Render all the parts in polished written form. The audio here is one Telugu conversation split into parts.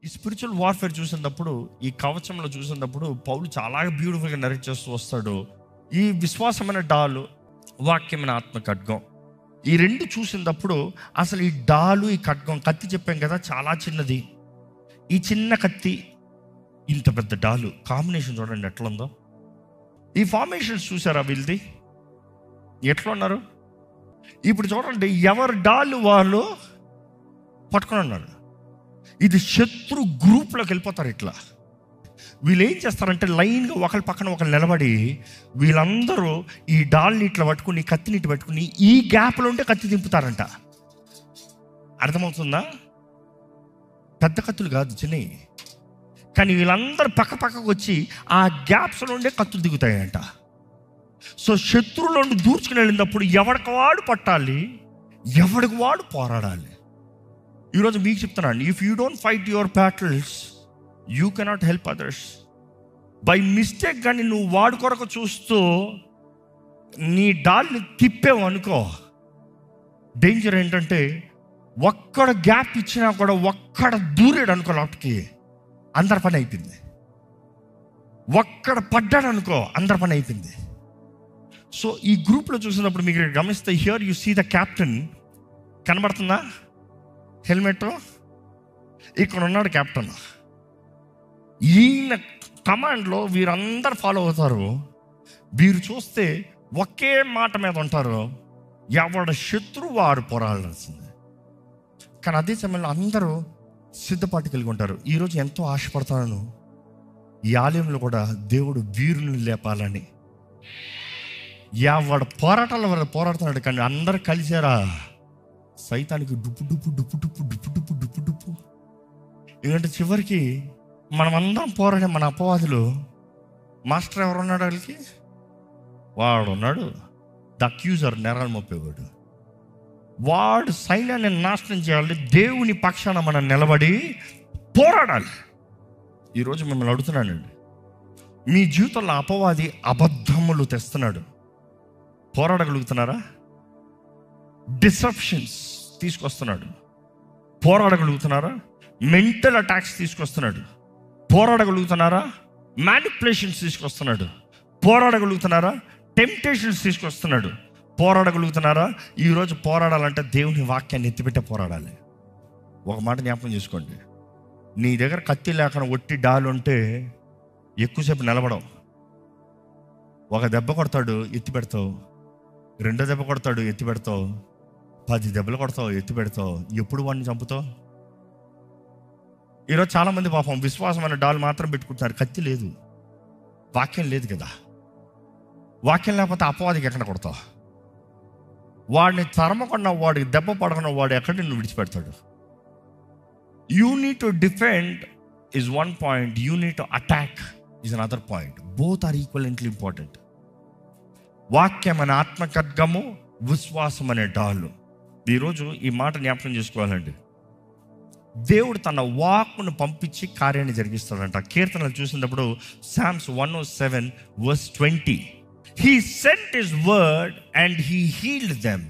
ఈ స్పిరిచువల్ వార్ఫేర్ చూసినప్పుడు, ఈ కవచంలో చూసినప్పుడు పౌలు చాలా బ్యూటిఫుల్గా నరేట్ చేస్తూ వస్తాడు. ఈ విశ్వాసమైన డాలు, వాక్యమైన ఆత్మ ఖడ్గం, ఈ రెండు చూసినప్పుడు అసలు ఈ డాలు, ఈ ఖడ్గం, కత్తి చెప్పాం కదా చాలా చిన్నది, ఈ చిన్న కత్తి ఇంత పెద్ద డాలు కాంబినేషన్ చూడండి ఎట్లా ఉందో. ఈ ఫార్మేషన్స్ చూసారా వీళ్ళది ఎట్లా ఉన్నారు? ఇప్పుడు చూడండి, ఎవరి డాలు వాళ్ళు పట్టుకొని ఉన్నారు. ఇది శత్రు గ్రూప్లోకి వెళ్ళిపోతారు. ఇట్లా వీళ్ళు ఏం చేస్తారంటే లైన్గా ఒకరి పక్కన ఒకరు నిలబడి వీళ్ళందరూ ఈ డాల్ని ఇట్లా పట్టుకుని, కత్తిని ఇట్లా పట్టుకుని ఈ గ్యాప్లో ఉంటే కత్తి దింపుతారంట. అర్థమవుతుందా? పెద్ద కత్తులు కాదు, చిన్నవి. కానీ వీళ్ళందరూ పక్కకు వచ్చి ఆ గ్యాప్స్లో ఉండే కత్తులు దిగుతాయంట. సో శత్రువులో నుండి దూర్చుకుని వెళ్ళినప్పుడు ఎవడికి వాడు పట్టాలి, ఎవడికి వాడు పోరాడాలి. ఈరోజు మీకు చెప్తున్నాను, if you don't fight your battles you cannot help others. By mistake కానీ నువ్వు వాడి కొరకు చూస్తూ నీ డాల్ని తిప్పావు అనుకో, డేంజర్ ఏంటంటే ఒక్కడ గ్యాప్ ఇచ్చినా కూడా ఒక్కడ దూరాడు అనుకో లోపలికి, అందరి పని అయిపోయింది. ఒక్కడ పడ్డాడు అనుకో, అందరి పని అయిపోయింది. సో ఈ గ్రూప్లో చూసినప్పుడు మీకు గమనిస్తే, here you see the captain, కనబడుతుందా హెల్మెట్? ఇక్కడ ఉన్నాడు క్యాప్టెన్. ఈయన కమాండ్లో వీరందరూ ఫాలో అవుతారు. వీరు చూస్తే ఒకే మాట మీద ఉంటారు, ఎవడ శత్రువు వారు పోరాడాల్సింది. కానీ అదే సమయంలో అందరూ సిద్ధపాటు కలిగి ఉంటారు. ఈరోజు ఎంతో ఆశపడతాను, ఈ ఆలయంలో కూడా దేవుడు వీరుని లేపాలని. ఎవడ పోరాటాల వల్ల పోరాడుతున్నాడు, కానీ అందరు కలిసారా సైతానికి డుప్పు డుప్పు డుప్పు డుప్పు డుప్పు డుప్పు డుప్పు డుప్పు. ఎందుకంటే చివరికి మనమందరం పోరాడే మన అపవాదులు, మాస్టర్ ఎవరున్నాడు వాళ్ళకి? వాడు ఉన్నాడు, ద అక్యూజర్, నేరాలు మోపేవాడు. వాడు సైన్యాన్ని నాశనం చేయాలి, దేవుని పక్షాన మనం నిలబడి పోరాడాలి. ఈరోజు మిమ్మల్ని అడుగుతున్నానండి, మీ జీవితంలో అపవాది అబద్ధములు తెస్తున్నాడు, పోరాడగలుగుతున్నారా? డిసెప్షన్స్ తీసుకొస్తున్నాడు, పోరాడగలుగుతున్నారా? మెంటల్ అటాక్స్ తీసుకొస్తున్నాడు, పోరాడగలుగుతున్నారా? మ్యానిపులేషన్స్ తీసుకొస్తున్నాడు, పోరాడగలుగుతున్నారా? టెంప్టేషన్స్ తీసుకొస్తున్నాడు, పోరాడగలుగుతున్నారా? ఈరోజు పోరాడాలంటే దేవుని వాక్యాన్ని ఎత్తిపెట్టే పోరాడాలి. ఒక మాట జ్ఞాపకం చేసుకోండి, నీ దగ్గర కత్తి లేకుండా ఒట్టి డాలు ఉంటే ఎక్కువసేపు నిలబడవు. ఒక దెబ్బ కొడతాడు, ఎత్తి పెడతావు. రెండో దెబ్బ కొడతాడు, ఎత్తి పెడతావు. 10 దెబ్బలు కొడతావు, ఎత్తి పెడతావు. ఎప్పుడు వాడిని చంపుతావు? ఈరోజు చాలామంది పాపం విశ్వాసమైన డాల్ మాత్రం పెట్టుకుంటున్నారు, కత్తి లేదు, వాక్యం లేదు కదా. వాక్యం లేకపోతే అపవాదికి ఎక్కడ కొడతావు? వాడిని తరమకుండా, వాడికి దెబ్బ పడకుండా వాడు ఎక్కడ నిన్ను విడిచిపెడతాడు? You need to defend is one point, you need to attack is another point. Both are equivalently important. వాక్యం అనే ఆత్మ ఖడ్గము, విశ్వాసం అనే డాలు. ఈరోజు ఈ మాట జ్ఞాపకం చేసుకోవాలండి. దేవుడు తన వాక్కును పంపించి కార్యాన్ని జరిగిస్తాడంట. కీర్తనలు చూసినప్పుడు Psalms 107:20, He sent His word and He healed them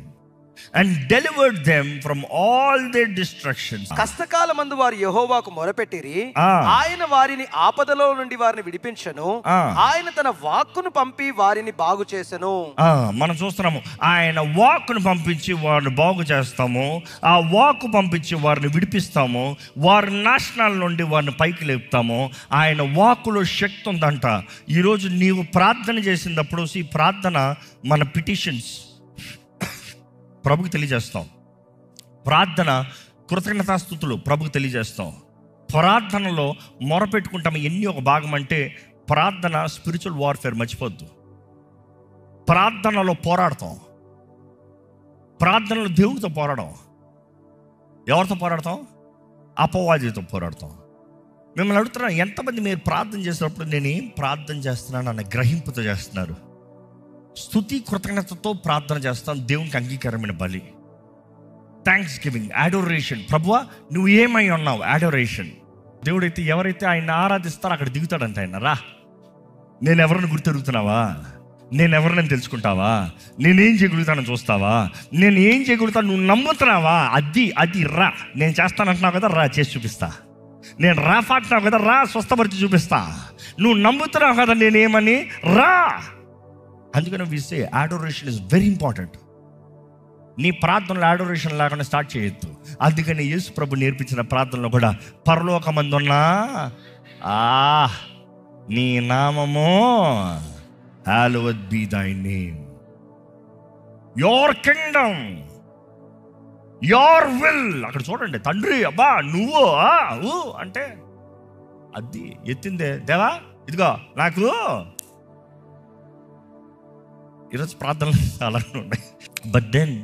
and delivered them from all their destructions. కష్టకాలమందు వారు యెహోవాకు మొరపెట్టిరి, ఆయన వారిని ఆపదలో నుండి వారిని విడిపించెను. ఆయన తన వాక్కును పంపి వారిని బాగు చేసెను. మనం చూస్తున్నాము, ఆయన వాక్కును పంపించి వారిని బాగు చేస్తాము, ఆ వాక్కు పంపించి వారిని విడిపిస్తాము, వారి నాశనాల నుండి వారిని పైకి లేపుతాము. ఆయన వాక్కులో శక్తి ఉందంట. ఈరోజు నీవు ప్రార్థన చేసినప్పుడు ఈ ప్రార్థన, మన పిటిషన్స్ ప్రభుకి తెలియజేస్తాం. ప్రార్థన కృతజ్ఞతాస్తుతులు ప్రభుకి తెలియజేస్తాం. ప్రార్థనలో మొరపెట్టుకుంటాం. ఎన్ని ఒక భాగం అంటే ప్రార్థన స్పిరిచువల్ వార్ఫేర్, మర్చిపోద్దు. ప్రార్థనలో పోరాడతాం, ప్రార్థనలో దేవుడితో పోరాడడం. ఎవరితో పోరాడతాం? అపవాదితో పోరాడతాం. మిమ్మల్ని అడుగుతున్నా, ఎంతమంది మీరు ప్రార్థన చేసినప్పుడు నేను ఏం ప్రార్థన చేస్తున్నాను అన్న గ్రహింపుతో చేస్తున్నారు? స్తుతి కృతజ్ఞతతో ప్రార్థన చేస్తాం, దేవునికి అంగీకారమైన బలి, థ్యాంక్స్ గివింగ్, అడోరేషన్. ప్రభువా నువ్వు ఏమై ఉన్నావు, అడోరేషన్. దేవుడైతే ఎవరైతే ఆయన ఆరాధిస్తారో అక్కడ దిగుతాడంట. ఆయన రా, నేను ఎవరిని గుర్తెరుగుతున్నావా, నేను ఎవరిని తెలుసుకుంటావా, నేనేం చేయగలుగుతానని చూస్తావా, నేను ఏం చేయగలుగుతాను నువ్వు నమ్ముతున్నావా, అది రా, నేను చేస్తానంటున్నావు కదా, రా చేసి చూపిస్తా. నేను రాఫా అంటున్నావు కదా, రా స్వస్థపరిచి చూపిస్తా. నువ్వు నమ్ముతున్నావు కదా నేనేమని, రా. అందుకని వి సే అడోరేషన్ ఇస్ వెరీ ఇంపార్టెంట్. నీ ప్రార్థనలో అడోరేషన్ లేకుండా స్టార్ట్ చేయొద్దు. అందుకని యేసు ప్రభు నేర్పించిన ప్రార్థనలో కూడా పరలోకమందున్నా నీ నామము hallowed be thy name, your kingdom, your will. అక్కడ చూడండి, తండ్రి అబ్బా నువ్వు అంటే అది ఎత్తిందే దేవా, ఇదిగో నాకు. ఈరోజు ప్రార్థనలు చాలా ఉన్నాయి. But then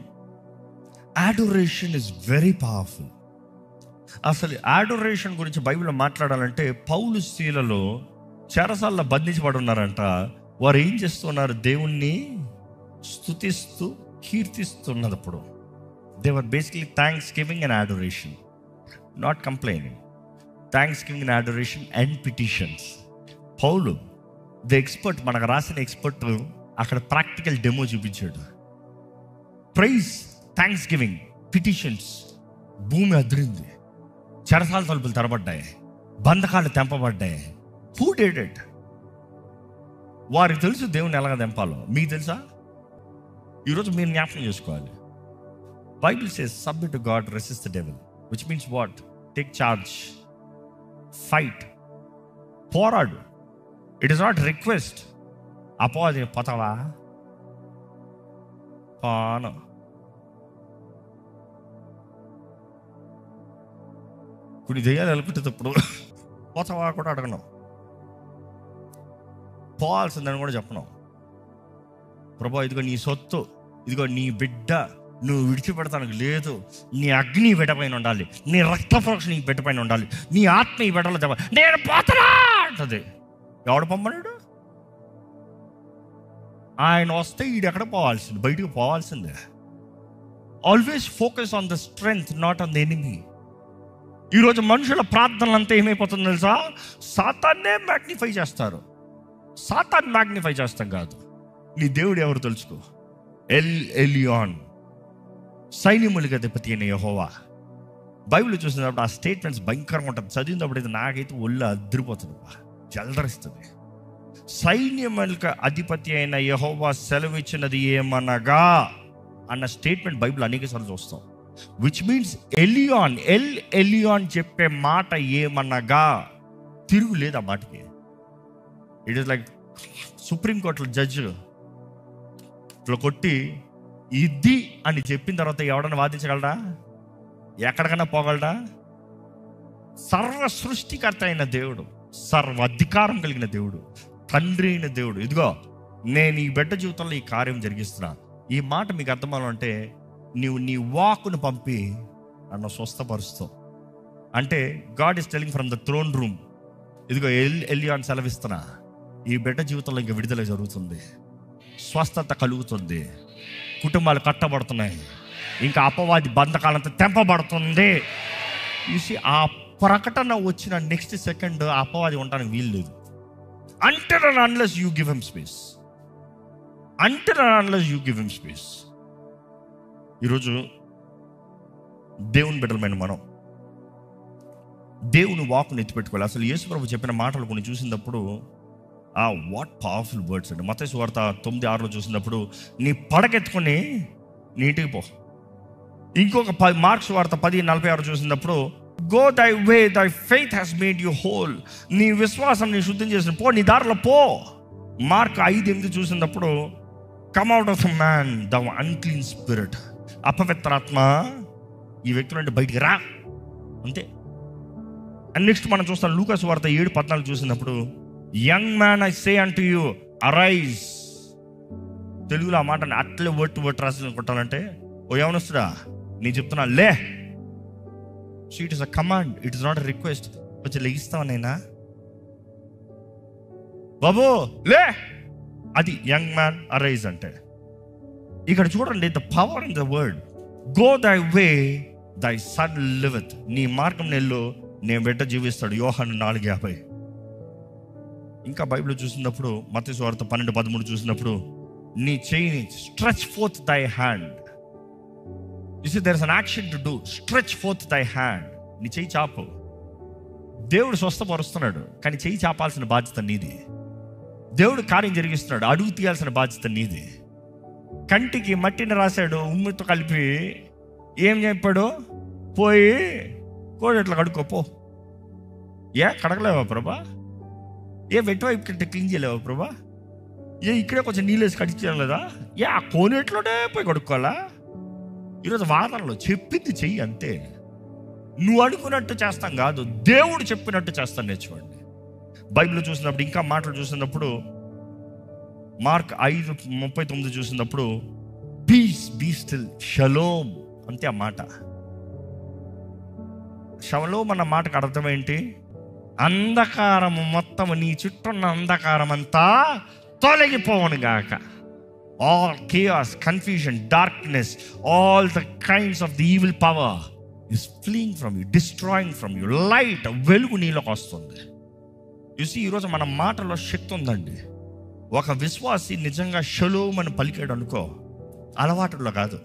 adoration is very powerful. అసలు అడోరేషన్ గురించి బైబిల్లో మాట్లాడాలంటే పౌలు స్త్రీలలో చెరసాల్లో బంధించబడి ఉన్నారంట. వారు ఏం చేస్తున్నారు? దేవుణ్ణి స్తుతిస్తూ కీర్తిస్తున్నప్పుడు they were basically thanksgiving and adoration, not complaining. Thanksgiving and adoration and petitions. Paul the expert, మనకు రాసిన ఎక్స్పర్ట్ అక్కడ ప్రాక్టికల్ డెమో చూపించాడు. Praise, thanksgiving, petitions. భూమి అదిరింది, చెరసాల తలుపులు తెరబడ్డాయి, బంధకాలు తెంపబడ్డాయి. Who did it? వారికి తెలుసు దేవుని ఎలాగ తెంపాలో. మీకు తెలుసా? ఈరోజు మీరు జ్ఞాపకం చేసుకోవాలి. Bible says submit to God, resist the devil, which means what? Take charge, fight, పోరాడు. It is not request. అపోది పోతావా పాను, కొన్ని దెయ్యాలు వెళ్ళుకుంటేటప్పుడు పోతావా కూడా అడగను, పోవాల్సిందని కూడా చెప్పను. ప్రభా ఇదిగో నీ సొత్తు, ఇదిగో నీ బిడ్డ, నువ్వు విడిచిపెడతానికి లేదు. నీ అగ్ని ఈ బిడ్డ పైన ఉండాలి, నీ రక్త ప్రోక్షణ ఈ బిడ్డ పైన ఉండాలి, నీ ఆత్మ ఈ బిడ్డలో చెప్పాలి. నేను పోతరా అంటది. ఎవడు పంపనాడు? ఆయన వస్తే ఈడు ఎక్కడ పోవాల్సింది? బయటకు పోవాల్సిందే. Always focus on the strength, not on the enemy. ఈరోజు మనుషుల ప్రార్థనలు అంతా ఏమైపోతుందో తెలుసా? సాతాన్నే మ్యాగ్నిఫై చేస్తారు. సాతాన్ మ్యాగ్నిఫై చేస్తాం కాదు. నీ దేవుడు ఎవరు తెలుసుకో. ఎల్ ఎలియాన్, సైన్యములుగా అధిపతి అయిన యెహోవా. బైబిల్ చూసినప్పుడు ఆ స్టేట్మెంట్స్ భయంకరంగా ఉంటుంది. చదివినప్పుడు అయితే నాకైతే ఒళ్ళు అదిరిపోతుంది, జలదరిస్తుంది. సైన్యములకు అధిపతి అయిన యెహోవా సెలవిచ్చినది ఏమనగా అన్న స్టేట్మెంట్ బైబిల్ అనేక సార్లు చూస్తాం. Which means Elyon, L Elyon చెప్పే మాట ఏమనగా తిరుగులేదు ఆ మాటకి. ఇట్ ఈస్ లైక్ సుప్రీంకోర్టులో జడ్జి ఇట్లా కొట్టి ఇది అని చెప్పిన తర్వాత ఎవడన్నా వాదించగలడా? ఎక్కడికన్నా పోగలడా? సర్వ సృష్టికర్త అయిన దేవుడు, సర్వ అధికారం కలిగిన దేవుడు, తండ్రి అయిన దేవుడు, ఇదిగో నేను ఈ బిడ్డ జీవితంలో ఈ కార్యం జరిగిస్తున్నా. ఈ మాట మీకు అర్థమవ్వాలంటే నీవు నీ వాక్కును పంపి నన్ను స్వస్థపరుస్తావు అంటే God is telling from the throne room, ఇదిగో ఎలియాన్ సెలవిస్తున్నా, ఈ బిడ్డ జీవితంలో ఇంకా విడుదల జరుగుతుంది, స్వస్థత కలుగుతుంది, కుటుంబాలు కట్టబడుతున్నాయి, ఇంకా అపవాది బంధకాలంతా తెంపబడుతుంది. చూసి ఆ ప్రకటన వచ్చిన నెక్స్ట్ సెకండ్ అపవాది ఉండడానికి వీలు లేదు. Until and unless you give him space, until and unless you give him space. ఈరోజు దేవుని బిడ్డలమైన మనం దేవుని వాక్కుని ఎత్తిపెట్టుకోవాలి. అసలు యేసు ప్రభు చెప్పిన మాటలు కొన్ని చూసినప్పుడు వాట్ పవర్ఫుల్ వర్డ్స్ అండి. మత్తయి సువార్త 9:6 చూసినప్పుడు నీ పడకెత్తుకొని నీ ఇంటికి పో. ఇంకొక మార్క్స్ వార్త 10:46 చూసినప్పుడు గో దై వే, దై faith has made you whole, నీ విశ్వాసం నీ శుద్ధం చేసిన పో, నీ దారిలో పో. మార్క్ 5:8 చూసినప్పుడు come out of man the unclean spirit, అపవిత్రాత్మ ఈ వ్యక్తుల నుండి బయటికి రా, అంతే. అండ్ నెక్స్ట్ మనం చూస్తాం లూకా సువార్త 7:14 చూసినప్పుడు young man I say unto you arise. తెలుగులో ఆ మాట అట్లే వర్ట్ రాసి కొట్టాలంటే, ఓ యవనస్తుడా నేను చెప్తున్నా లే. So it is a command, it is not a request. కొంచెం లెగిస్తావా నైనా బాబు లే, అది యంగ్ మ్యాన్ అరైజ్ అంటే. ఇక్కడ చూడండి the power in the word. Go దై వే దై సన్ లివెత్, నీ మార్గం నెల్లు నేను బిడ్డ జీవిస్తాడు. యోహాను 4:50. ఇంకా బైబిల్ చూసినప్పుడు మత్తయి సువార్త 12:13 చూసినప్పుడు నీ చెయ్యిని stretch forth thy hand. You see there is an action to do. Stretch forth thy hand, నీ చెయ్యి చాపు. దేవుడు స్వస్థపరుస్తున్నాడు, కానీ చెయ్యి చాపాల్సిన బాధ్యత నీది. దేవుడు కార్యం జరిగిస్తున్నాడు, అడుగు తీయాల్సిన బాధ్యత నీది. కంటికి మట్టిని రాశాడు, ఉమ్మితో కలిపి ఏం చెప్పాడు? పోయి కోడెట్లా కడుక్కోపో. ఏ కడగలేవా ప్రభా? ఏ వెట్వైపు కంటే క్లీన్ చేయలేవా ప్రభా? ఏ ఇక్కడే కొంచెం నీళ్ళు వేసి కడిచేయలేదా? ఏ ఆ కోనేట్లోనే పోయి కడుక్కోవాలా? ఈరోజు వాదనలో చెప్పింది చెయ్యి అంతే. నువ్వు అనుకున్నట్టు చేస్తాం కాదు, దేవుడు చెప్పినట్టు చేస్తాను నేర్చుకోండి. బైబిల్ చూసినప్పుడు, ఇంకా మాటలు చూసినప్పుడు, మార్క్ 5:39 చూసినప్పుడు పీస్ బీ స్టిల్, షలోమ్ అంతే ఆ మాట. షలోమ్ అన్న మాటకు అర్థం ఏంటి? అంధకారము మొత్తం, నీ చుట్టూ ఉన్న అంధకారం అంతా తొలగిపోవను గాక. All chaos, confusion, darkness, all the kinds of the evil power is fleeing from you, destroying from you. Light, వెలుగు నీలోకి వస్తుంది. చూసి ఈరోజు మన మాటలో శక్తి ఉందండి. ఒక విశ్వాసి నిజంగా షలోమ్ అని పలికాడు అనుకో, అలవాటుల్లో కాదు.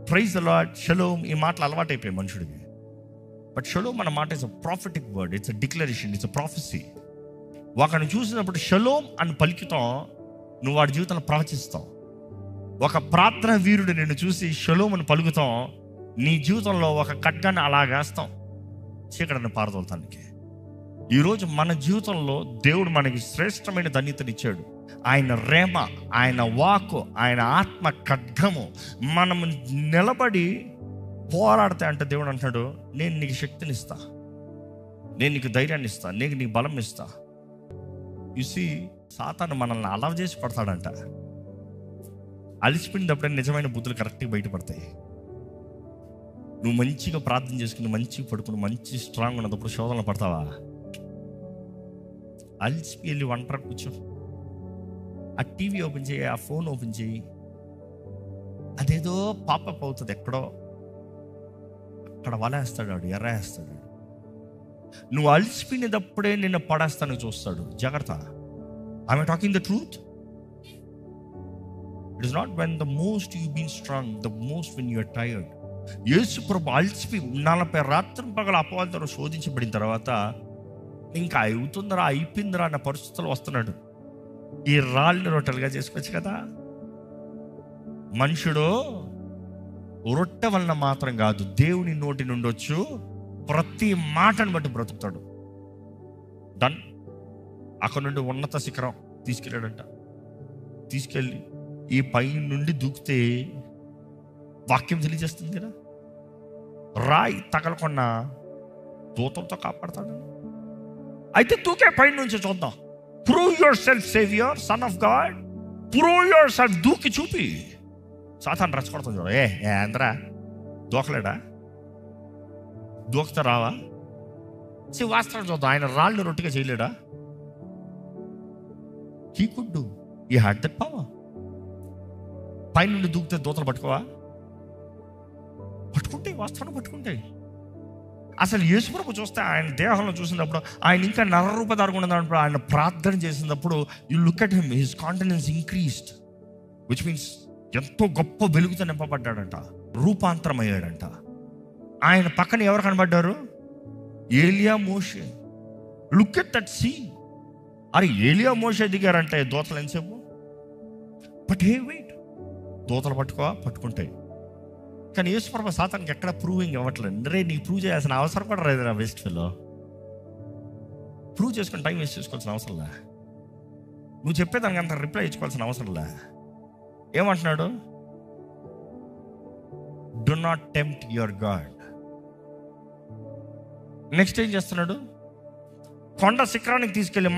Praise the lord. షలోమ్ ఈ మాటలు అలవాటైపోయాయి మనుషుడికి. బట్ షలోమ్ అన్న మాట is a prophetic word, it's a declaration, it's a prophecy. ఒకరిని చూసినప్పుడు షలోమ్ అని పలికితాం, నువ్వు వాడి జీవితంలో ప్రవచిస్తావు. ఒక ప్రార్థన వీరుడు నిన్ను చూసి షలోమ్ అని పలుకుతాం, నీ జీవితంలో ఒక ఖడ్గాన్ని అలాగేస్తాం, చీకటిని పారదోలతానికి. ఈరోజు మన జీవితంలో దేవుడు మనకి శ్రేష్టమైన ధన్యతనిచ్చాడు. ఆయన రేమ, ఆయన వాక్కు, ఆయన ఆత్మ ఖడ్గము. మనము నిలబడి పోరాడితే అంటే దేవుడు అంటాడు, నేను నీకు శక్తినిస్తా, నేను నీకు ధైర్యాన్ని ఇస్తా, నేను నీకు బలం ఇస్తా. చూసి సాతాను మనల్ని అలవ చేసి పడతాడంట. అలిసిపోయినప్పుడే నిజమైన బుద్ధులు కరెక్ట్గా బయటపడతాయి. నువ్వు మంచిగా ప్రార్థన చేసుకుని, మంచిగా పడుకుని, మంచి స్ట్రాంగ్ ఉన్నప్పుడు శోధనలు పడతావా? అలిసిపి వెళ్ళి ఒంటరి కూర్చో, ఆ టీవీ ఓపెన్ చేయి, ఆ ఫోన్ ఓపెన్ చేయి, అదేదో పాపప్ అవుతుంది ఎక్కడో, అక్కడ వలేస్తాడు వాడు, ఎర్రేస్తాడు. నువ్వు అలిసిపోయినప్పుడే నిన్ను పడేస్తాను చూస్తాడు. జాగ్రత్త. I'm talking the truth. It is not when the most you been strong, the most when you are tired. Yesu ప్రభు అలిసిపోయి 40 రాత్రి పగల అపవాదితో శోధించబడిన తర్వాత ఇంకా అవుతుందరా, అయిపోయిందిరా అన్న పరిస్థితులు వస్తున్నాడు. ఈ రాళ్ళని రొట్టెలుగా చేసుకోవచ్చు కదా. మనుషుడు రొట్టె వలన మాత్రం కాదు, దేవుని నోటి నుండి వచ్చు ప్రతి మాటను బట్టి బ్రతుకుతాడు. డన్. అక్కడ నుండి ఉన్నత శిఖరం తీసుకెళ్ళాడంట. తీసుకెళ్ళి ఈ పై నుండి దూకితే వాక్యం తెలియజేస్తుంది కదా, రాయి తగలకుండా దూతలతో కాపాడతాడు. అయితే దూకే పై నుంచి చూద్దాం. Prove your self saviour, son of God. Prove your self. దూకి చూపి. సాతాను రెచ్చగొడతాం చూడ. ఏ అందరా దూకలేడా? దూకితే రావా? వాస్తవం చూద్దాం. ఆయన రాళ్ళు రొట్టిగా చేయలేడా? He could do. He had that power. పైనుండి దూకితే దూతలు పట్టుకోవా? పట్టుకుంటాయి, వాస్తవాన్ని పట్టుకుంటాయి. అసలు యేసుప్రభు చూస్తే ఆయన దేహంలో చూసినప్పుడు, ఆయన ఇంకా నరరూపధారంగా ఉన్నప్పుడు, ఆయన ప్రార్థన చేసినప్పుడు you look at him, his continence increased, which means ఎంతో గొప్ప వెలుగుతో నింపబడ్డాడంట, రూపాంతరం అయ్యాడంట. ఆయన పక్కన ఎవరు కనబడ్డారు? Eliya, Moshe. Look at that scene. అరే ఏలియా మోషే దిగారంటే దూతలు ఎంతసేపు? బట్ హే వెయిట్, దూతలు పట్టుకుంటాయి. కానీ యేసుప్రభు సాతానికి ఎక్కడ ప్రూవింగ్ ఇవ్వట్లేదు. రే నీకు ప్రూవ్ చేయాల్సిన అవసరం కూడా లేదు రా వేస్ట్ ఫెలో. ప్రూవ్ చేసుకుని టైం వేస్ట్ చేసుకోవాల్సిన అవసరంలే. నువ్వు చెప్పేదానికి అంత రిప్లై ఇచ్చుకోవాల్సిన అవసరంలే. ఏమంటున్నాడు? Do not tempt your God. Next ఏం చేస్తున్నాడు? కొండ శిఖరానికి తీసుకెళ్ళి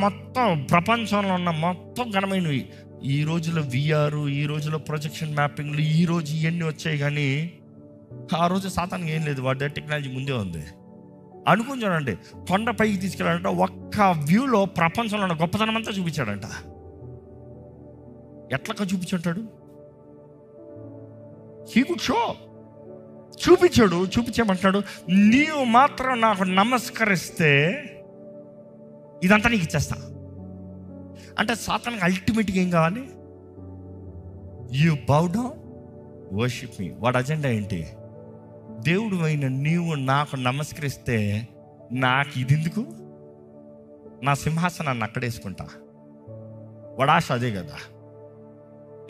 మొత్తం ప్రపంచంలో ఉన్న మొత్తం ఘనమైనవి. ఈ రోజులో విఆర్, ఈ రోజులో ప్రొజెక్షన్ మ్యాపింగ్లు, ఈ రోజు ఇవన్నీ వచ్చాయి. కానీ ఆ రోజు సాతానికి ఏం లేదు, వాడి టెక్నాలజీ ముందే ఉంది. అనుకుని చూడండి, కొండ పైకి తీసుకెళ్ళాడంట, ఒక్క వ్యూలో ప్రపంచంలో ఉన్న గొప్పతనం అంతా చూపించాడంట. ఎట్లా చూపించుంటాడు? He could show. చూపించేమంటాడు, నీవు మాత్రం నాకు నమస్కరిస్తే ఇదంతా నీకు ఇచ్చేస్తా. అంటే సాతానికి అల్టిమేట్గా ఏం కావాలి? యు బౌ డౌన్, వర్షిప్ మీ. వాడి అజెండా ఏంటి? దేవుడు అయిన నీవు నాకు నమస్కరిస్తే నాకు ఇది ఎందుకు? నా సింహాసనాన్ని అక్కడేసుకుంటా. వడాష అదే కదా,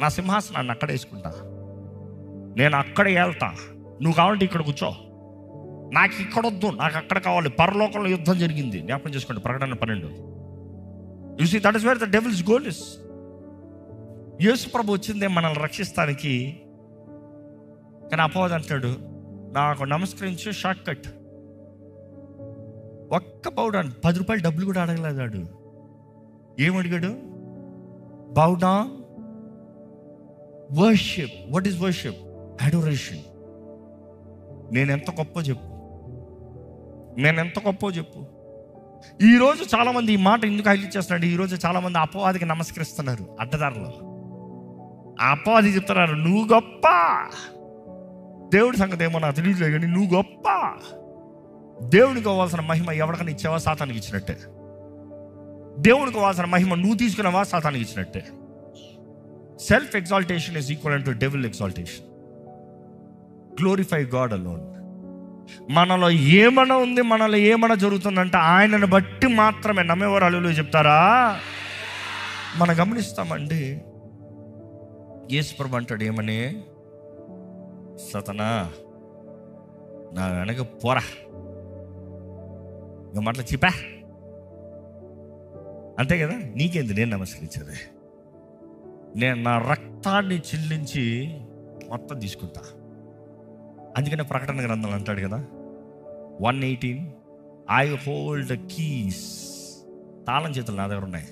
నా సింహాసనాన్ని అక్కడేసుకుంటా, నేను అక్కడ వెళ్తా, నువ్వు కావాలంటే ఇక్కడ కూర్చో, నాకు ఇక్కడ వద్దు, నాకు అక్కడ కావాలి. పరలోకంలో యుద్ధం జరిగింది, జ్ఞాపకం చేసుకోండి, ప్రకటన 12. You see that is where the devil's goal is. Yesu ప్రభు వచ్చిందే మనల్ని రక్షిస్తానికి, కానీ అపవాది అంటాడు నాకు నమస్కరించు, షార్ట్ కట్. ఒక్క పౌడాన్ 10 రూపాయలు డబ్బులు కూడా అడగలేదాడు. ఏమడిగాడు? Bow down, worship. What is worship? Adoration. నేనెంత గొప్ప చెప్పు, నేనెంత గొప్ప చెప్పు. ఈరోజు చాలామంది ఈ మాట ఎందుకు హైలైట్ చేస్తున్నాడు? ఈరోజు చాలామంది అపవాదికి నమస్కరిస్తున్నారు అడ్డదారిలో. అపవాది చెప్తున్నారు నువ్వు గొప్ప, దేవుడి సంగతి ఏమో నాకు తెలియట్లేదు కానీ నువ్వు గొప్ప. దేవుడికి కావాల్సిన మహిమ ఎవరికైనా ఇచ్చావా? సాతానికి ఇచ్చినట్టే. దేవుడికి కావాల్సిన మహిమ నువ్వు తీసుకున్నావా? సాతానికి ఇచ్చినట్టే. Self exaltation is equal to devil exaltation. Glorify God alone. మనలో ఏమన్నా ఉంది, మనలో ఏమన్నా జరుగుతుందంటే ఆయనను బట్టి మాత్రమే. నమ్మేవారు హల్లెలూయా చెప్తారా? మనం గమనిస్తామండి. యేసు ప్రభు అంటాడు ఏమని? సతనా నా వెనక పోరా, ఇంకా మాటలు చెప్పా, అంతే కదా. నీకేంది నేను నమస్కరించేది? నేను నా రక్తాన్ని చెల్లించి మొత్తం తీసుకుంటా. అందుకనే ప్రకటన గ్రంథం అంటాడు కదా 1:18, ఐ హోల్డ్ ద కీస్. తాళం చేతులు నా దగ్గర ఉన్నాయి.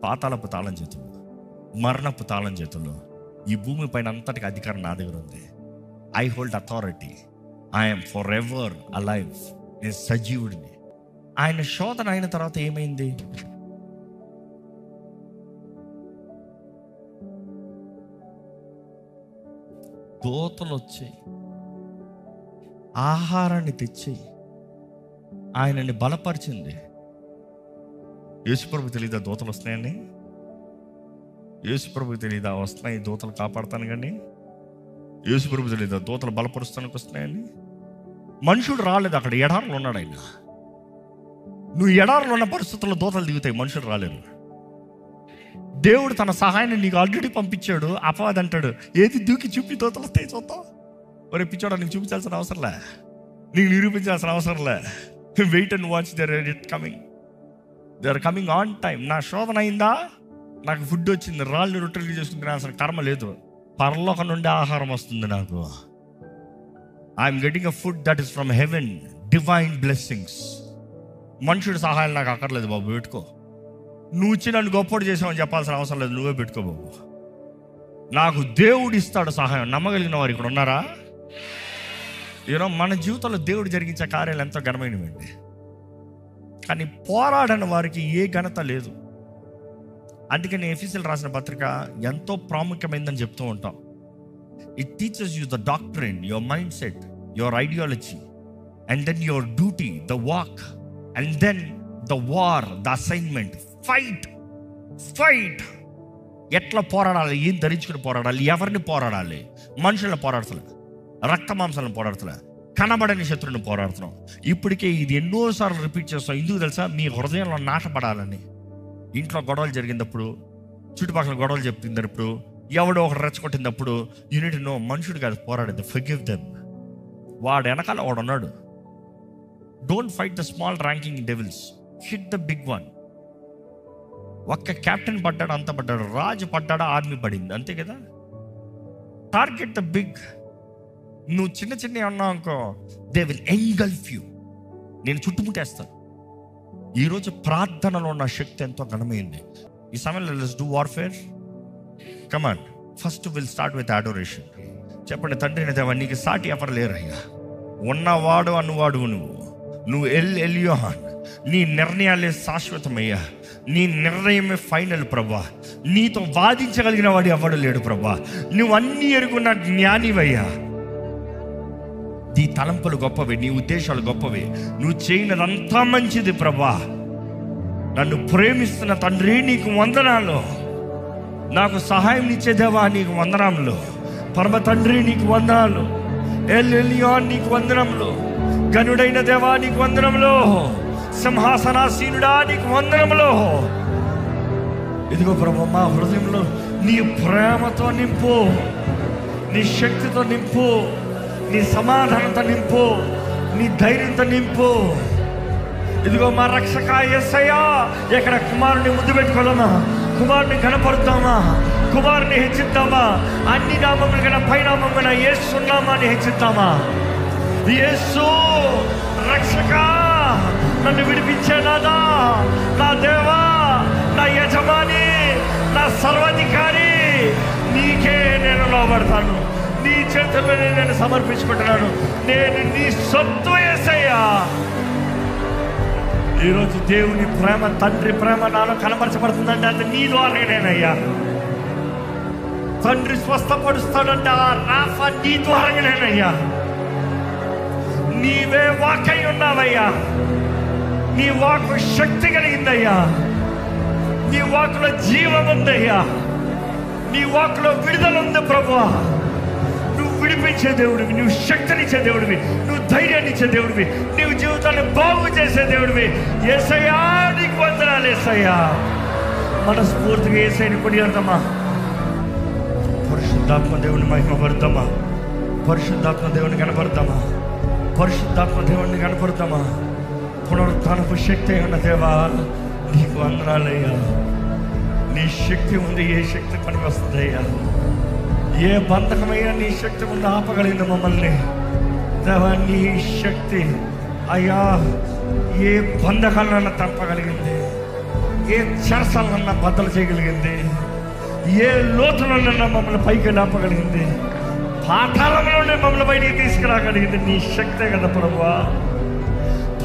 పాతాళపు తాళం చేతులు, మరణపు తాళం చేతుల్లో. ఈ భూమి పైన అంతటికి అధికారం నా దగ్గర ఉంది. I hold authority. I'm for ever alive. నేను సజీవుడిని. ఆయన శోధన అయిన తర్వాత ఏమైంది? దూతలు వచ్చాయి, ఆహారాన్ని తెచ్చి ఆయనని బలపరిచింది. యేసుప్రభుకి తెలీదా దూతలు వస్తున్నాయని? యేసుప్రభుకి తెలీదా వస్తున్నాయి దూతలు కాపాడుతాను కానీ? యేసుప్రభుకి తెలీదా దూతలు బలపరుస్తానికి వస్తున్నాయని? మనుషుడు రాలేదు, అక్కడ ఎడారులు ఉన్నాడు ఆయన. నువ్వు ఎడారులు ఉన్న పరిస్థితుల్లో దూతలు దిగుతాయి, మనుషుడు రాలేదు. దేవుడు తన సహాయాన్ని నీకు ఆల్రెడీ పంపించాడు. అపవాది అంటాడు ఏది దూకి చూపి దూతలు వస్తాయి చూద్దాం. ఒరే పిచ్చోడా, నీకు చూపించాల్సిన అవసరంలే, నీకు నిరూపించాల్సిన అవసరంలే. Wait and watch, they are coming on time. నా శోధన అయిందా, నాకు ఫుడ్ వచ్చింది, రాళ్ళు రొట్టెలు చేసుకుని తినాల్సిన కర్మ లేదు. పరలోకం నుండి ఆహారం వస్తుంది నాకు. I'm getting a food that is from heaven, divine blessings. మనుషుడి సహాయం నాకు అక్కర్లేదు బాబు, పెట్టుకో. నువ్వు వచ్చి నన్ను గొప్పడు చేసావని చెప్పాల్సిన అవసరం లేదు, నువ్వే పెట్టుకో బాబు. నాకు దేవుడు ఇస్తాడు సహాయం. నమ్మగలిగిన వారు ఇక్కడ ఉన్నారా? మన జీవితంలో దేవుడు జరిగించే కార్యాలు ఎంతో ఘనమైనవండి, కానీ పోరాడని వారికి ఏ ఘనత లేదు. అందుకని ఎఫెసీయులకు రాసిన పత్రిక ఎంతో ప్రాముఖ్యమైందని చెప్తూ ఉంటాం. It teaches you the doctrine, your mind set, your ideology, and then your duty, the walk, and then the war, the assignment. Fight. ఎట్లా పోరాడాలి, ఏం ధరించుకుని పోరాడాలి, ఎవరిని పోరాడాలి? మనుషులను పోరాడుతున్నా, రక్త మాంసాలను పోరాడుతున్నా, కనబడని శత్రువుని పోరాడుతున్నాం. ఇప్పటికే ఇది ఎన్నోసార్లు రిపీట్ చేస్తాం. ఎందుకు తెలుసా? మీ హృదయంలో నాటపడాలని. ఇంట్లో గొడవలు జరిగినప్పుడు, చుట్టుపక్కల గొడవలు చెప్పినప్పుడు, ఎవడో ఒకటి రెచ్చగొట్టినప్పుడు యూనిట్ నో, మనుషుడు కాదు పోరాడేది, ఫర్గివ్ దెమ్. వాడు వెనకాల వాడు ఉన్నాడు. Don't fight the small ranking devils, hit the big one. ఒక్క కెప్టెన్ పడ్డాడు, అంత పడ్డాడు, రాజు పడ్డాడు, ఆర్మీ పడింది, అంతే కదా. Target the big. నువ్వు చిన్న చిన్న అన్నావు అనుకో, దే విల్ ఎంగల్ఫ్ యూ. నేను చుట్టుముట్టేస్తాను. ఈరోజు ప్రార్థనలో ఉన్న శక్తి ఎంతో ఘనమైంది. ఈ సమయంలో let's do warfare. Come on, first will start with adoration. చెప్పండి, తండ్రి దేవా, నీకు సాటి ఎవరు లేరయ్యా. ఉన్నవాడు అన్నవాడు నువ్వు ఎల్యోహాన్. నీ నిర్ణయాలే శాశ్వతమయ్యా. నీ నిర్ణయమే ఫైనల్ ప్రభా. నీతో వాదించగలిగిన వాడు ఎవడు లేడు ప్రభా. నువ్వు అన్ని ఎరుగున్న జ్ఞానివయ్యా. నీ తలంపులు గొప్పవి, నీ ఉద్దేశాలు గొప్పవి, నువ్వు చేయనదంతా మంచిది ప్రభా. నన్ను ప్రేమిస్తున్న తండ్రి నీకు వందనాలు. నాకు సహాయం ఇచ్చేదేవా నీకు వందనాలు. పరమ తండ్రి నీకు వందనాలు. ఎల్ ఎలియోన్ నీకు వందనములు, గనుడైన దేవా నీకు వందనములు, సింహాసనాసీనుడా నీకు వందనములు. ఇదిగో ప్రభు, మా హృదయంలో నీ ప్రేమతో నింపు, నీ శక్తితో నింపు, నీ సమాధానంతో నింపు, నీ ధైర్యంతో నింపు. ఇదిగో మా రక్షక యేసయ్యా, ఎక్కడ కుమారుని ముద్దు పెట్టుకోదామా, కుమారుని కనపడుతామా, కుమారుని హెచ్చిద్దామా, అన్ని నామముల కన్నా పైనామమున యేసు నామాన్ని హెచ్చిద్దామా. యేసు రక్షక, నన్ను విడిపించేనాదా, నా దేవా, నా యజమాని, నా సర్వాధికారి, నీకే నేను లోబడతాను, నీ చేతుల్లో నేను సమర్పించుకుంటున్నాను, నేను నీ సొత్తు యేసయ్యా. ఈరోజు దేవుని ప్రేమ, తండ్రి ప్రేమ నాలో కనపరచబడుతుందంటే అది నీ ద్వారానేనయ్యా. తండ్రి స్వస్థపరుస్తాడంటే ఆ రాఫా నీ ద్వారానేనయ్యా. నీవే వాకై ఉన్నావయ్యా. నీ వాకు శక్తి కలిగిందయ్యా. నీ వాకులో జీవం ఉందయ్యా. నీ వాకులో విడుదల ఉంది ప్రభువా. నువ్వు విడిపించే దేవుడివి, నువ్వు శక్తినిచ్చే దేవుడివి, నువ్వు ధైర్యాన్ని ఇచ్చే దేవుడివి, నువ్వు జీవితాన్ని బాగు చేసే దేవుడివి. యేసయ్యా నీకు వందనాలు యేసయ్యా. మనస్ఫూర్తిగా యేసయ్యని కొనియాడదామా. పరిశుద్ధాత్మ దేవుని మహిమపడతామా, పరిశుద్ధాత్మ దేవుని కనపడతామా, పరిశుద్ధాత్మ దేవుడిని కనపడతామా. పునరుత్థానపు శక్తి ఉన్న దేవా నీకు వందనాలయ్యా. నీ శక్తి ఉంది, ఏ శక్తి పనికి వస్తుందయ్యా. ఏ బంధకమైనా నీ శక్తి ముందు ఆపగలిగింది మమ్మల్ని దేవా. నీ శక్తి అయ్యా ఏ బంధకాలన్నా తప్పగలిగింది, ఏ చెరసాలన్నా బద్దలు చేయగలిగింది, ఏ లోతులన్నా మమ్మల్ని పైకి లేపగలిగింది, పాతాళంలోనే మమ్మల్ని బయటికి తీసుకురాగలిగింది నీ శక్తే కదా ప్రభువా.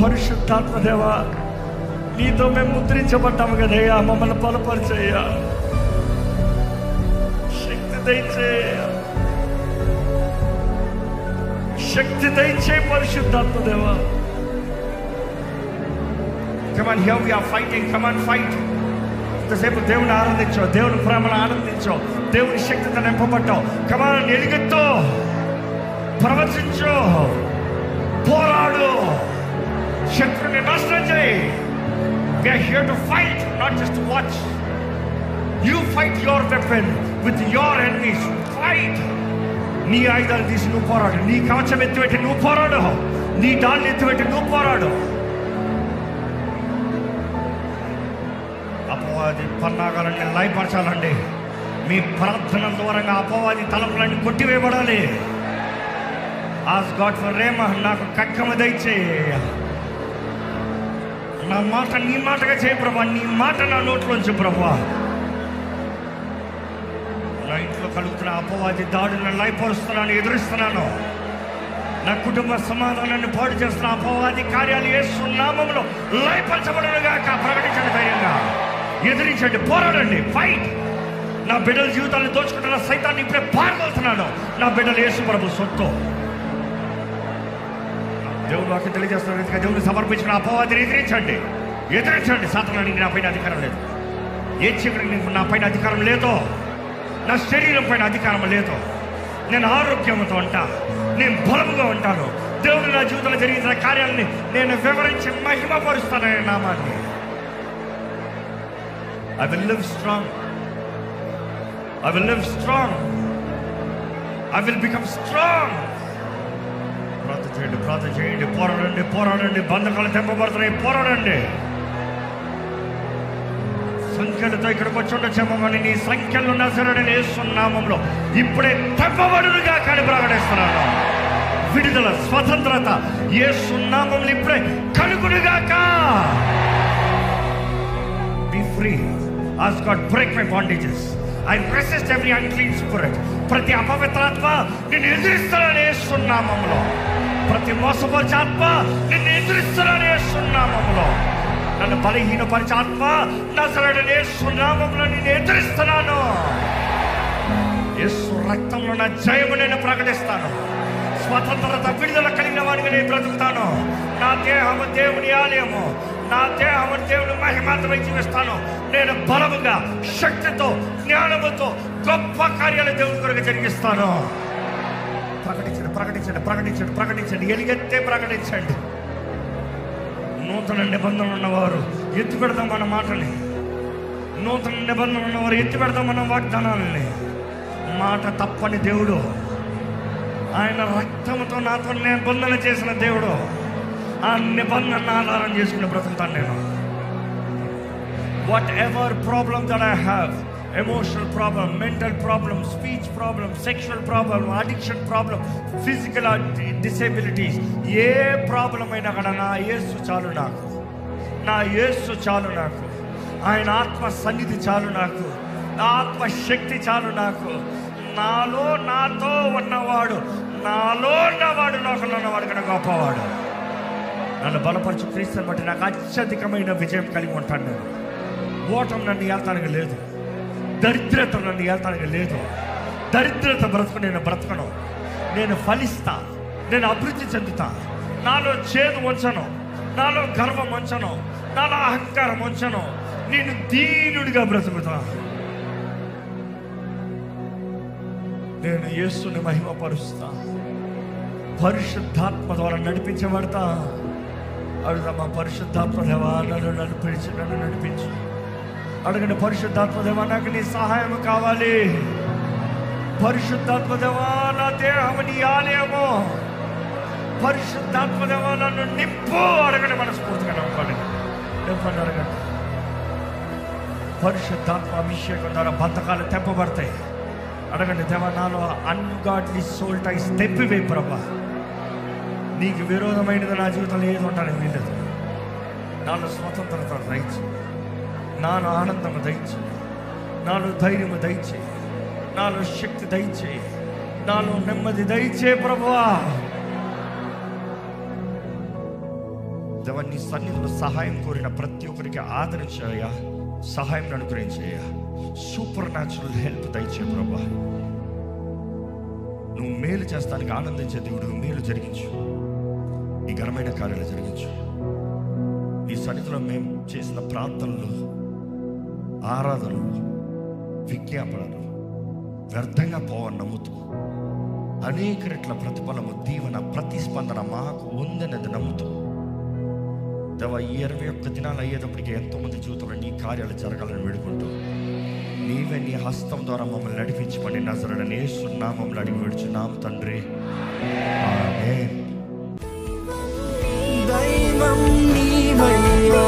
పరిశుద్ధాత్మ దేవా, నీతో మేము ముద్రించబడ్డాము కదయ్యా. మమ్మల్ని బలపరిచయ్యా, శక్తి దయచేయ్యా, శక్తి దయచే పరిశుద్ధాత్మ దేవా. Come on, here we are fighting. Come on, fight. ఇంతసేపు దేవుని ఆనందించో, దేవుని ప్రేమను ఆనందించో, దేవుని శక్తితో నింపబడ్డావు. Come on, ఎలుగెత్తు, ప్రవచించు, పోరాడు, శత్రుని నాశనం చేయి. We are here to fight, not just to watch. You fight your weapon with your enemies. Fight. నీ ఆయుధాలు తీసి నువ్వు పోరాడు, నీ కవచం ఎత్తిపెట్టి నువ్వు పోరాడు, నీ డాల్ని ఎత్తిపెట్టి నువ్వు పోరాడు. అపవాది పన్నాగాలన్నీ లయపరచాలండి. మీ ప్రార్థన ద్వారా అపవాది తలపులన్నీ కొట్టివేయబడాలి. Ask God for Rema, నాకు కక్కమ దయచేయ. నా మాట నీ మాటగా చేయ ప్రభా, నీ మాట నా నోట్లోంచి ప్రభా. నా ఇంట్లో కలుగుతున్న అపవాది దాడులను లయపరుస్తున్నాను, ఎదురిస్తున్నాను. నా కుటుంబ సమాధానాన్ని పాడు చేస్తున్న అపవాది కార్యాలు యేసు నామములో లయపరచబడునుగాక. ప్రకటించండి, ధైర్యంగా ఎదిరించండి, పోరాడండి, ఫైట్. నా బిడ్డల జీవితాన్ని దోచుకుంటున్న సైతాన్ని ఇప్పుడే పారదోలుతున్నాను. నా బిడ్డలు యేసు ప్రభు సొత్తు. దేవుడు వాక్యం తెలియజేస్తున్న రీతిగా దేవుని సమర్పించిన అపవాదిని ఎదిరించండి, ఎదిరించండి. సాతానానికి నా పైన అధికారం లేదు, ఏ చీకటికి నా పైన అధికారం లేదో, నా శరీరం పైన అధికారం లేదు. నేను ఆరోగ్యంతో ఉంటా, నేను బలముగా ఉంటాను. దేవుడు నా జీవితంలో జరిగిన కార్యాలని నేను వివరించి మహిమపరుస్తాను ఆయన నామాన్ని. I will live strong. I will live strong. I will become strong. ప్రార్థన చేయండి, పోరాడండి, పోరాడండి. బంధకాలు తెంపబడుతున్నాయి, పోరాడండి. సంఖ్యలతో ఇక్కడికి వచ్చి ఉండొచ్చేమో కానీ నీ సంఖ్యలు నజరేయుడైన యేసు నామములో ఇప్పుడే తెంపబడునుగా కానీ ప్రకటిస్తున్నాను. విడుదల, స్వతంత్రత యేసు నామములో ఇప్పుడే కలుగునుగాక. Be free. Ask God, break my bondages. I resist every unclean spirit. ప్రతి అపవిత్రాత్మ నిన్ను ఎదురిస్తున్నాను యేసు నామములో. ప్రతి మోసపరిచే ఆత్మ నిన్ను ఎదురిస్తున్నాను యేసు నామములో. నన్ను బలహీనపరిచే ఆత్మ నజరేయుడైన యేసు నామములో నిన్ను ఎదురిస్తున్నాను. యేసు రక్తంలో నా జయము నేను ప్రకటిస్తాను. స్వతంత్రత, విడుదల కలిగిన వాడిగా నేను బ్రతుకుతాను. నా దేహము దేవుని ఆలయము, నా దేహము దేవుని మహిమాత్మై జీవిస్తాను. నేను బలముగా, శక్తితో, జ్ఞానముతో గొప్ప కార్యాలు దేవుని కొరకు జరిగిస్తాను. ప్రకటించండి, ప్రకటించండి, ప్రకటించండి, ప్రకటించండి, ఎలుగెత్తే ప్రకటించండి. నూతన నిబంధన ఉన్నవారు ఎత్తి పెడదాం మన మాటని, నూతన నిబంధన ఉన్నవారు ఎత్తి పెడదాం మన వాగ్దానాలని. మాట తప్పని దేవుడు, ఆయన రక్తంతో నాతో నిబంధన చేసిన దేవుడు. ఆ నిబంధన ఆధారం చేసుకుని బ్రతుకుతాను నేను. What ever problem that I have, emotional problem, mental problem, speech problem, sexual problem, addiction problem, physical disabilities, A problem అయినా కూడా నా యేసు చాలు నాకు, నా యేసు చాలు నాకు, ఆయన ఆత్మ సన్నిధి చాలు నాకు, ఆత్మ శక్తి చాలు నాకు. నాలో నాతో ఉన్నవాడు, నాలో ఉన్నవాడు లోకంలో ఉన్నవాడు కన్నా గొప్పవాడు. నన్ను బలపరచు క్రీస్తుని బట్టి నాకు అత్యధికమైన విజయం కలిగి ఉంటాను నేను. ఓటం నన్ను ఏల్తానికి లేదు, దరిద్రత నన్ను ఏల్తానికి లేదు. దరిద్రత బ్రతుకు నేను బ్రతకను, నేను ఫలిస్తా, నేను అభివృద్ధి చెందుతా. నాలో చేదు ఉంచను, నాలో గర్వం ఉంచను, నాలో అహంకారం ఉంచను. నేను దీనుడిగా బ్రతుకుతా. నేను యేసుని మహిమపరుస్తా, పరిశుద్ధాత్మ ద్వారా నడిపించబడతా. అడుగుదామా, పరిశుద్ధాత్మ దేవా నన్ను నడిపించు. అడగండి, పరిశుద్ధాత్మ దేవా నాకు నీ సహాయం కావాలి. పరిశుద్ధాత్మ దేవా నా దేహం నీ ఆలయము. పరిశుద్ధాత్మ దేవా నన్ను నింపు. అడగండి, మనస్ఫూర్తిగా నమ్మకండి, నింపండి, అడగండి. పరిశుద్ధాత్మ అభిషేకం ద్వారా బంధకాలు తెంపబడతాయి. అడగండి, దేవా నాలో అన్గాడ్లీ సోల్ టైస్ తెప్పివేయి ప్రభా. నీకు విరోధమైనది నా జీవితంలో ఏది ఉండడానికి వీలేదు. నాలో స్వతంత్రత దయచి, నాలో ఆనందము దయచి, నాలో ధైర్యము దయచి, నాలో శక్తి దయచి, నాలో నెమ్మది దయచే ప్రభువా. దేవా నీ సన్నిధిలో సహాయం కోరిన ప్రతి ఒక్కరికి ఆదరించాయా, సహాయం అనుగ్రహించాయా, సూపర్ న్యాచురల్ హెల్ప్ దయచే ప్రభా. నువ్వు మేలు చేస్తానికి ఆనందించే దేవుడు, మేలు జరిగించు, ఈ ఘనమైన కార్యాలు జరిగించు. ఈ సన్నిధిలో మేము చేసిన ప్రార్థనలు, ఆరాధనలు, విజ్ఞాపనలు వ్యర్థంగా పోవని నమ్ముతూ అనేక రెట్ల ప్రతిఫలము, దీవెన, ప్రతిస్పందన మాకు ఉందనేది నమ్ముతూ దేవా ఈ 21 దినాలు అయ్యేటప్పటికి ఎంతోమంది జీవితంలో నీ కార్యాలు జరగాలని వేడుకుంటూ నీవే నీ హస్తం ద్వారా మమ్మల్ని నడిపించమని నజరేయుడైన యేసు నామములో అడిగి వేడుచున్నాం తండ్రి, ఆమేన్. దైవం నీవయ్యా.